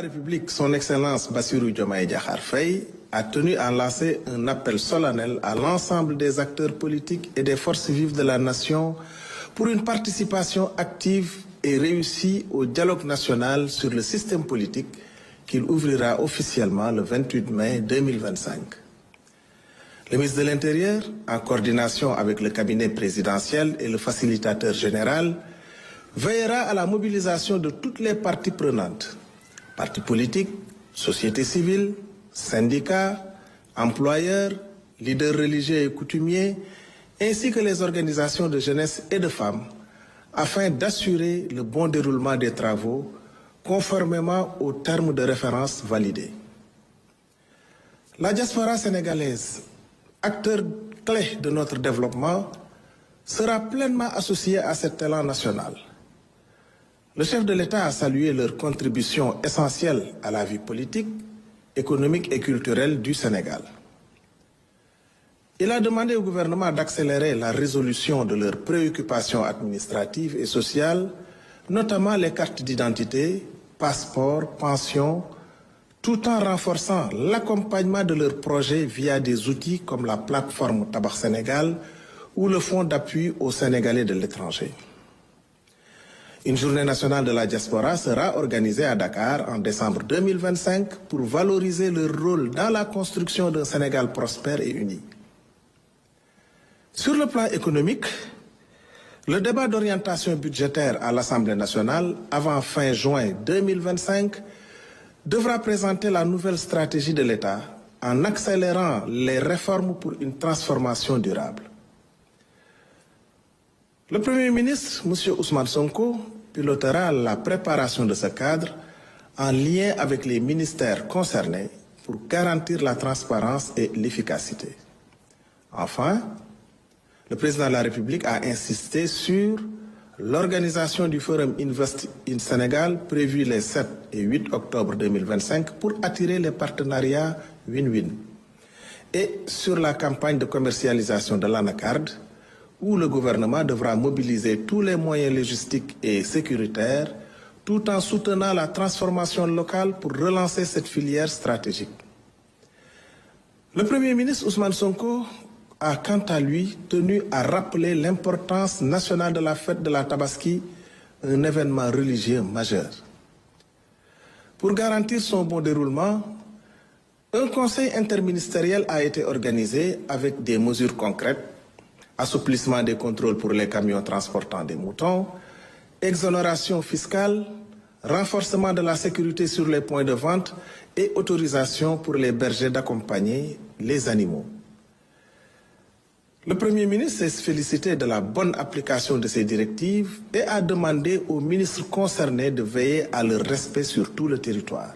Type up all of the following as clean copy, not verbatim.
République, son Excellence Bassirou Diomaye Diakhar Faye, a tenu à lancer un appel solennel à l'ensemble des acteurs politiques et des forces vives de la nation pour une participation active et réussie au dialogue national sur le système politique qu'il ouvrira officiellement le 28 mai 2025. Le ministre de l'Intérieur, en coordination avec le cabinet présidentiel et le facilitateur général, veillera à la mobilisation de toutes les parties prenantes, partis politiques, société civile, syndicats, employeurs, leaders religieux et coutumiers, ainsi que les organisations de jeunesse et de femmes, afin d'assurer le bon déroulement des travaux conformément aux termes de référence validés. La diaspora sénégalaise, acteur clé de notre développement, sera pleinement associée à cet élan national. Le chef de l'État a salué leur contribution essentielle à la vie politique, économique et culturelle du Sénégal. Il a demandé au gouvernement d'accélérer la résolution de leurs préoccupations administratives et sociales, notamment les cartes d'identité, passeports, pensions, tout en renforçant l'accompagnement de leurs projets via des outils comme la plateforme Tabac Sénégal ou le Fonds d'appui aux Sénégalais de l'étranger. Une journée nationale de la diaspora sera organisée à Dakar en décembre 2025 pour valoriser leur rôle dans la construction d'un Sénégal prospère et uni. Sur le plan économique, le débat d'orientation budgétaire à l'Assemblée nationale avant fin juin 2025 devra présenter la nouvelle stratégie de l'État en accélérant les réformes pour une transformation durable. Le Premier ministre, M. Ousmane Sonko, pilotera la préparation de ce cadre en lien avec les ministères concernés pour garantir la transparence et l'efficacité. Enfin, le président de la République a insisté sur l'organisation du Forum Invest in Sénégal prévu les 7 et 8 octobre 2025 pour attirer les partenariats win-win et sur la campagne de commercialisation de l'anacarde où le gouvernement devra mobiliser tous les moyens logistiques et sécuritaires tout en soutenant la transformation locale pour relancer cette filière stratégique. Le Premier ministre Ousmane Sonko a quant à lui tenu à rappeler l'importance nationale de la fête de la Tabaski, un événement religieux majeur. Pour garantir son bon déroulement, un conseil interministériel a été organisé avec des mesures concrètes, assouplissement des contrôles pour les camions transportant des moutons, exonération fiscale, renforcement de la sécurité sur les points de vente et autorisation pour les bergers d'accompagner les animaux. Le Premier ministre s'est félicité de la bonne application de ces directives et a demandé aux ministres concernés de veiller à leur respect sur tout le territoire.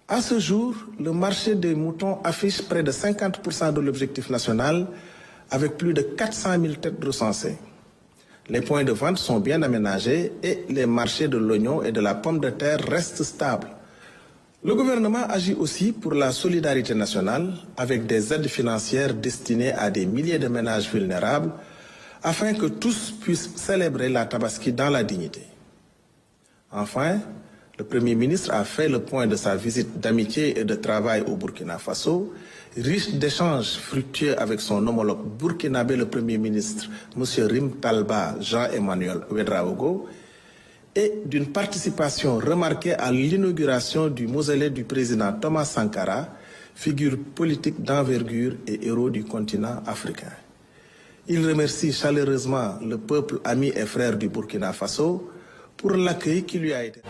À ce jour, le marché des moutons affiche près de 50% de l'objectif national avec plus de 400 000 têtes recensées. Les points de vente sont bien aménagés et les marchés de l'oignon et de la pomme de terre restent stables. Le gouvernement agit aussi pour la solidarité nationale avec des aides financières destinées à des milliers de ménages vulnérables afin que tous puissent célébrer la Tabaski dans la dignité. Enfin, le Premier ministre a fait le point de sa visite d'amitié et de travail au Burkina Faso, riche d'échanges fructueux avec son homologue burkinabé, le Premier ministre, M. Rim Talba Jean-Emmanuel Ouedraogo, et d'une participation remarquée à l'inauguration du mausolée du président Thomas Sankara, figure politique d'envergure et héros du continent africain. Il remercie chaleureusement le peuple ami et frère du Burkina Faso pour l'accueil qui lui a été